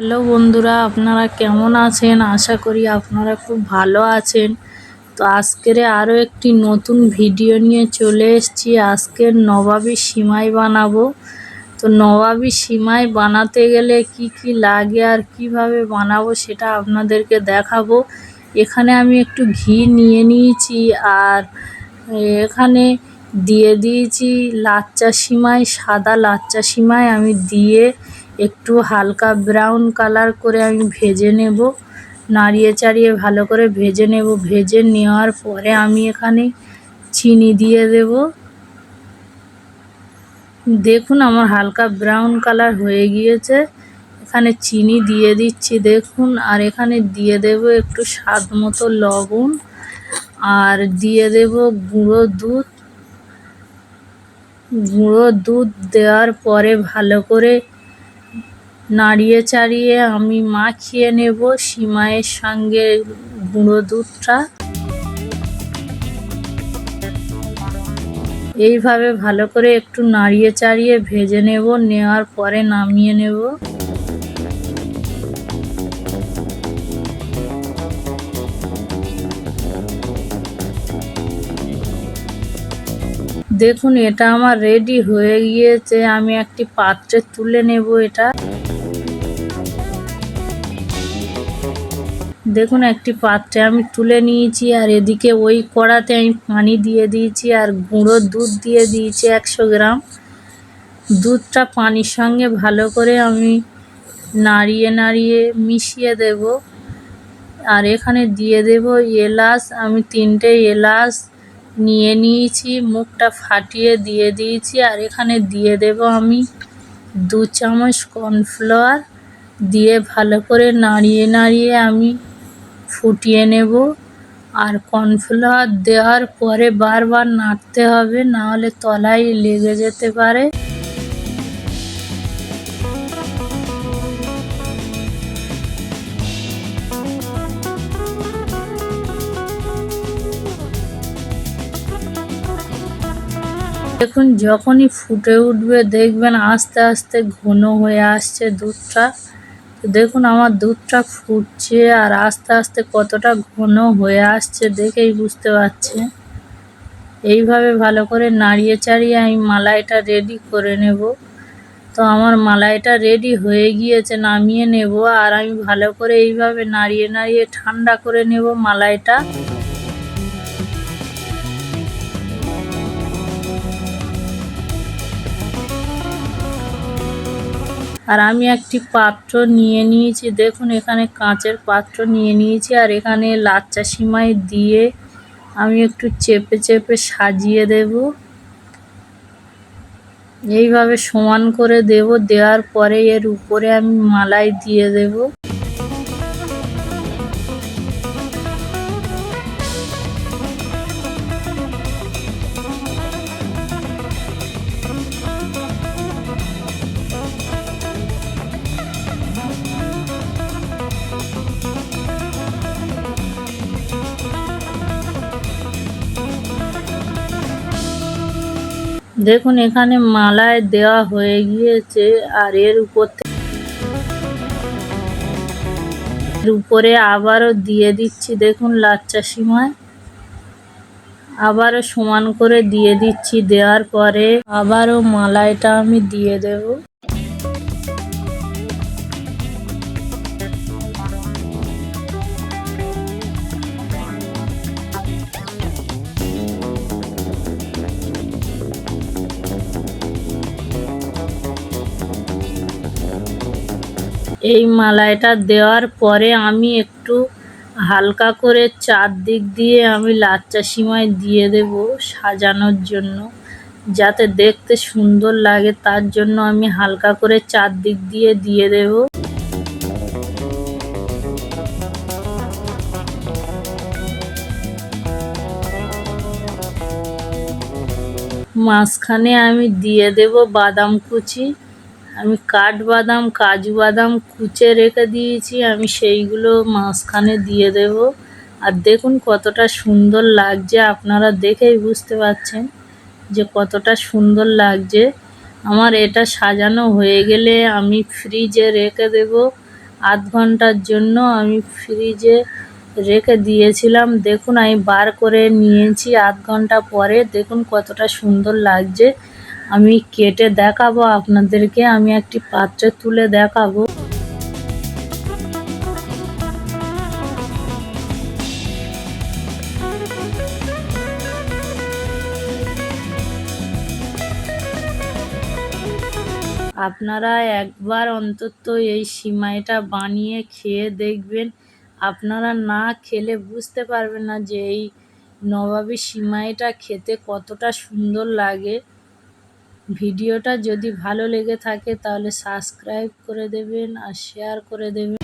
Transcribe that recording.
Hello বন্ধুরা, আপনারা কেমন আছেন? আশা করি আপনারা খুব ভালো আছেন। তো আজকের আরও একটি নতুন ভিডিও নিয়ে চলে এসেছি। আজকের নবাবী সিমাই বানাবো। তো নবাবী সিমাই বানাতে গেলে কি কি লাগে আর কিভাবে বানাবো সেটা আপনাদেরকে দেখাবো। এখানে আমি একটু ঘি নিয়ে নিয়েছি আর এখানে দিয়ে দিয়েছি লাচ্চা সিমাই, সাদা লাচ্চা সিমাই আমি দিয়ে একটু হালকা ব্রাউন কালার করে আমি ভেজে নেব, নাড়িয়ে চাড়িয়ে ভালো করে ভেজে নেব। ভেজে নেওয়ার পরে আমি এখানে চিনি দিয়ে দেব। দেখুন আমার হালকা ব্রাউন কালার হয়ে গিয়েছে। এখানে চিনি দিয়ে দিচ্ছি দেখুন, আর এখানে দিয়ে দেব একটু স্বাদ মতো লবণ, আর দিয়ে দেব গুঁড়ো দুধ। গুঁড়ো দুধ দেওয়ার পরে ভালো করে নাড়িয়ে চাড়িয়ে আমি মাখিয়ে নেব সিমাইয়ের সঙ্গে গুঁড়ো দুধটা। এইভাবে ভালো করে একটু নাড়িয়ে চাড়িয়ে ভেজে নেব, নেওয়ার পরে নামিয়ে নেব। দেখুন এটা আমার রেডি হয়ে গিয়েছে। আমি একটি পাত্রে তুলে নেব এটা। দেখুন একটি পাত্রে আমি তুলে নিয়েছি, আর এদিকে ওই কড়াতে আমি পানি দিয়ে দিয়েছি আর গুঁড়ো দুধ দিয়ে দিয়েছি 100 গ্রাম। দুধটা পানির সঙ্গে ভালো করে আমি নাড়িয়ে নাড়িয়ে মিশিয়ে দেব। আর এখানে দিয়ে দেব এলাচ। আমি 3টে এলাচ নিয়ে নিয়েছি, মুখটা ফাটিয়ে দিয়ে দিয়েছি। আর এখানে দিয়ে দেব আমি 2 চামচ কর্নফ্লাওয়ার দিয়ে ভালো করে নাড়িয়ে নাড়িয়ে আমি ফুটিয়ে নেব। আর কর্নফ্লাওয়ার দেওয়ার পরে বারবার নাড়তে হবে, না হলে তলায় লেগে যেতে পারে। দেখুন যখনই ফুটে উঠবে দেখবেন আস্তে আস্তে ঘন হয়ে আসছে দুধটা। দেখুন আমার দুধটা ফুটছে আর আস্তে আস্তে কতটা ঘন হয়ে আসছে দেখেই বুঝতে পারছে। এইভাবে ভালো করে নাড়িয়ে চাড়িয়ে আমি মালাইটা রেডি করে নেব। তো আমার মালাইটা রেডি হয়ে গিয়েছে, নামিয়ে নেব। আর আমি ভালো করে এইভাবে নাড়িয়ে নাড়িয়ে ঠান্ডা করে নেব মালাইটা। আর আমি একটি পাত্র নিয়ে নিয়েছি, দেখুন এখানে কাঁচের পাত্র নিয়ে নিয়েছি। আর এখানে লাচ্চা সিমাই দিয়ে আমি একটু চেপে চেপে সাজিয়ে দেব। এইভাবে সমান করে দেব। দেওয়ার পরে এর উপরে আমি মালাই দিয়ে দেব। দেখুন এখানে মালাই দেওয়া হয়ে গিয়েছে। আর এর উপরে আবারও দিয়ে দিচ্ছি দেখুন লাচ্চা সিমাই। আবারও সমান করে দিয়ে দিচ্ছি। দেওয়ার পরে আবারও মালাইটা আমি দিয়ে দেব। এই মালাইটা দেওয়ার পরে আমি একটু হালকা করে চারদিক দিয়ে আমি লাচ্চা সিমাই দিয়ে দেব সাজানোর জন্য, যাতে দেখতে সুন্দর লাগে। তার জন্য আমি হালকা করে চারদিক দিয়ে দিয়ে দেব। মাঝখানে আমি দিয়ে দেব বাদাম কুচি। আমি কাঠবাদাম, কাজু বাদাম কুচে রেখে দিয়েছি, আমি সেইগুলো মাঝখানে দিয়ে দেব। আর দেখুন কতটা সুন্দর লাগছে, আপনারা দেখেই বুঝতে পারছেন যে কতটা সুন্দর লাগছে। আমার এটা সাজানো হয়ে গেলে আমি ফ্রিজে রেখে দেব আধ ঘন্টার জন্য আমি ফ্রিজে রেখে দিয়েছিলাম। দেখুন আমি বার করে নিয়েছি আধ ঘন্টা পরে। দেখুন কতটা সুন্দর লাগছে। আমি কেটে দেখাবো আপনাদেরকে, আমি একটি পাত্রে তুলে দেখাবো। আপনারা একবার অন্তত এই সিমাইটা বানিয়ে খেয়ে দেখবেন। আপনারা না খেলে বুঝতে পারবেন না যে এই নবাবী সিমাইটা খেতে কতটা সুন্দর লাগে। ভিডিওটা যদি ভালো লেগে থাকে তাহলে সাবস্ক্রাইব করে দেবেন আর শেয়ার করে দেবেন।